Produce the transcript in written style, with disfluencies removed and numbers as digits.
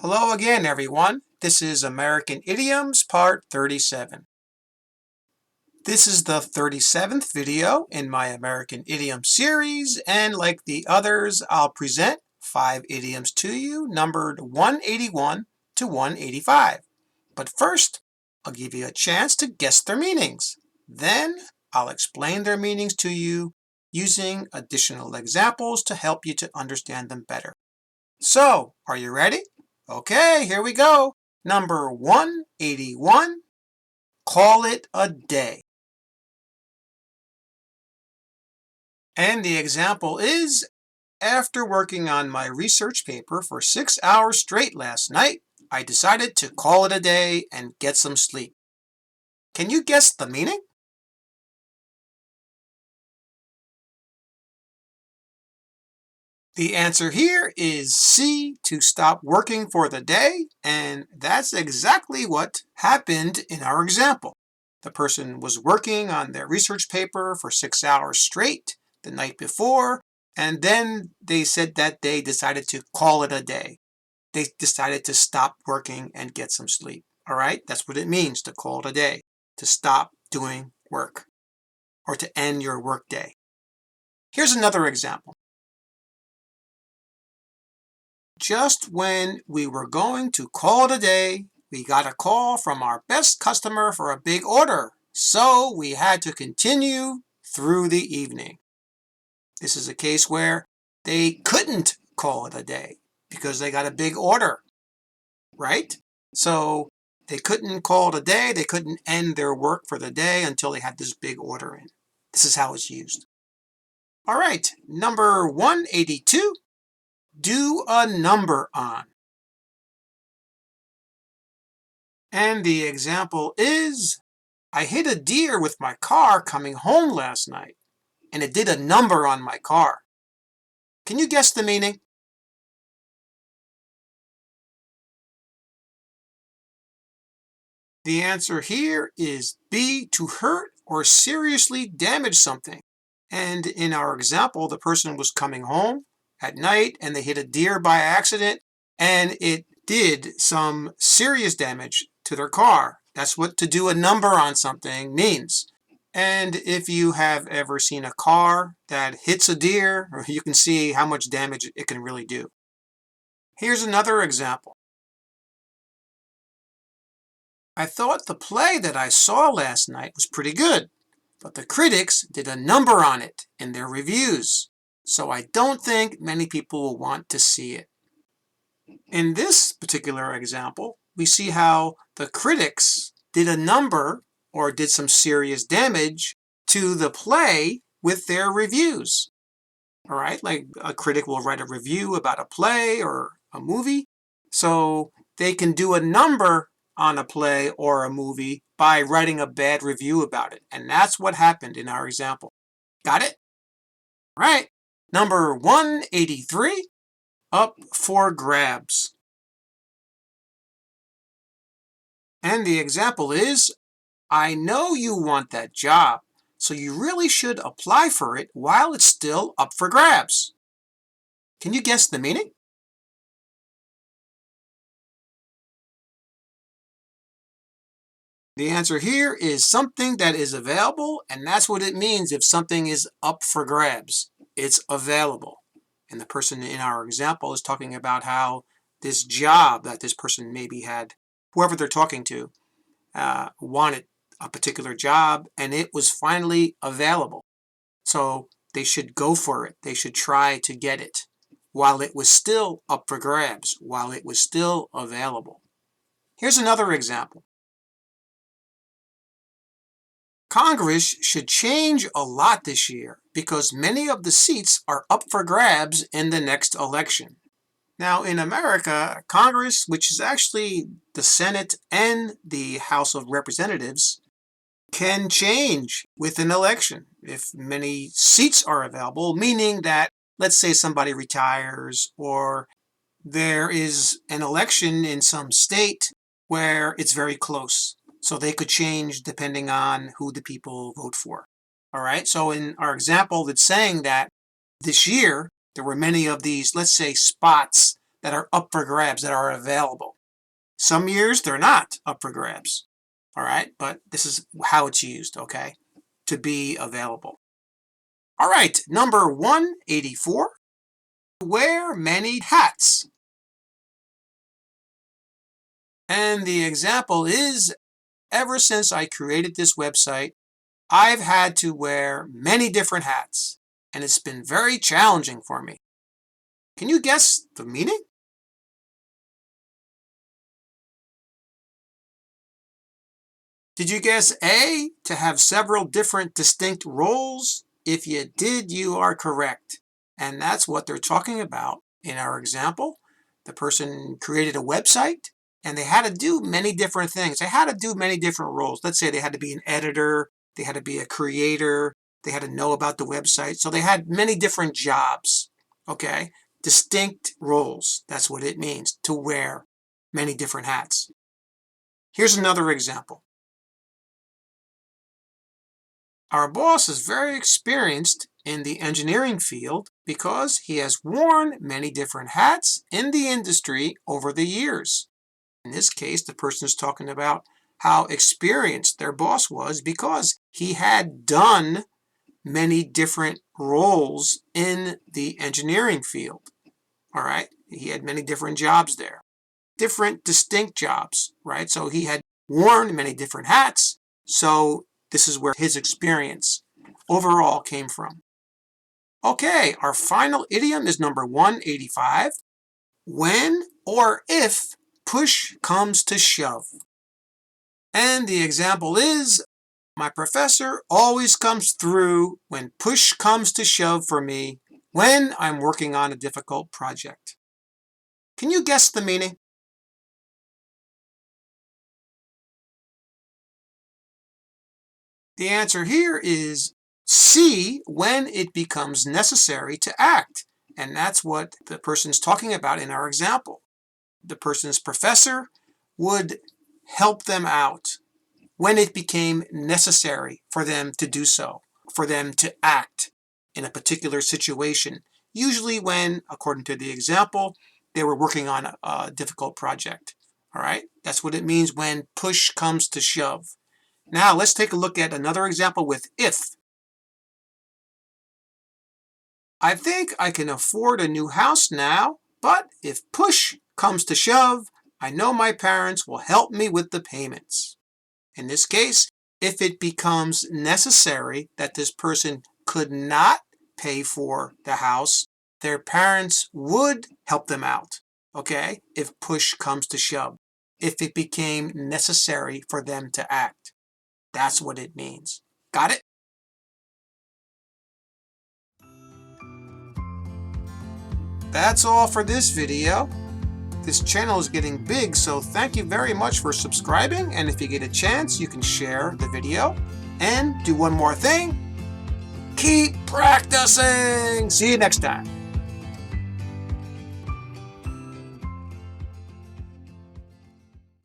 Hello again, everyone. This is American Idioms, Part 37. This is the 37th video in my American Idiom series, and like the others, I'll present 5 idioms to you, numbered 181 to 185. But first, I'll give you a chance to guess their meanings. Then, I'll explain their meanings to you using additional examples to help you to understand them better. So, are you ready? Okay, here we go. Number 181, call it a day. And the example is, after working on my research paper for 6 hours straight last night, I decided to call it a day and get some sleep. Can you guess the meaning? The answer here is C, to stop working for the day, and that's exactly what happened in our example. The person was working on their research paper for 6 hours straight the night before, and then they said that they decided to call it a day. They decided to stop working and get some sleep. All right, that's what it means to call it a day, to stop doing work or to end your work day. Here's another example. Just when we were going to call it a day, we got a call from our best customer for a big order, so we had to continue through the evening. This is a case where they couldn't call it a day because they got a big order, right? So they couldn't call it a day, they couldn't end their work for the day until they had this big order in. This is how it's used. All right, number 182. Do a number on. And the example is, I hit a deer with my car coming home last night, and it did a number on my car. Can you guess the meaning? The answer here is B, to hurt or seriously damage something. And in our example, the person was coming home at night and they hit a deer by accident, and it did some serious damage to their car. That's what to do a number on something means. And if you have ever seen a car that hits a deer, you can see how much damage it can really do. Here's another example. I thought the play that I saw last night was pretty good, but the critics did a number on it in their reviews, so I don't think many people will want to see it. In this particular example, we see how the critics did a number or did some serious damage to the play with their reviews. All right, like a critic will write a review about a play or a movie, so they can do a number on a play or a movie by writing a bad review about it. And that's what happened in our example. Got it? All right. Number 183, up for grabs. And the example is, I know you want that job, so you really should apply for it while it's still up for grabs. Can you guess the meaning? The answer here is something that is available, and that's what it means if something is up for grabs. It's available. And the person in our example is talking about how this job that this person maybe had, whoever they're talking to, wanted a particular job, and it was finally available. So they should go for it. They should try to get it while it was still up for grabs, while it was still available. Here's another example. Congress should change a lot this year because many of the seats are up for grabs in the next election. Now, in America, Congress, which is actually the Senate and the House of Representatives, can change with an election if many seats are available, meaning that, let's say somebody retires or there is an election in some state where it's very close. So they could change depending on who the people vote for. All right, so in our example, it's saying that this year, there were many of these, let's say, spots that are up for grabs, that are available. Some years they're not up for grabs, all right? But this is how it's used, okay? To be available. All right, number 184. Wear many hats. And the example is, ever since I created this website, I've had to wear many different hats, and it's been very challenging for me. Can you guess the meaning? Did you guess A, to have several different distinct roles? If you did, you are correct. And that's what they're talking about in our example. The person created a website, and they had to do many different things. They had to do many different roles. Let's say they had to be an editor, they had to be a creator, they had to know about the website. So they had many different jobs, okay? Distinct roles. That's what it means, to wear many different hats. Here's another example. Our boss is very experienced in the engineering field because he has worn many different hats in the industry over the years. In this case, the person is talking about how experienced their boss was because he had done many different roles in the engineering field. All right? He had many different jobs there. Different, distinct jobs, right? So he had worn many different hats. So this is where his experience overall came from. Okay, our final idiom is number 185. When or if push comes to shove. And the example is, my professor always comes through when push comes to shove for me when I'm working on a difficult project. Can you guess the meaning? The answer here is C, when it becomes necessary to act. And that's what the person's talking about in our example. The person's professor would help them out when it became necessary for them to do so, for them to act in a particular situation. Usually when, according to the example, they were working on a difficult project. All right? That's what it means when push comes to shove. Now let's take a look at another example with if. I think I can afford a new house now, but if push comes to shove, I know my parents will help me with the payments. In this case, if it becomes necessary that this person could not pay for the house, their parents would help them out, okay, if push comes to shove, if it became necessary for them to act. That's what it means. Got it? That's all for this video. This channel is getting big, so thank you very much for subscribing, and if you get a chance, you can share the video. And do one more thing, keep practicing! See you next time.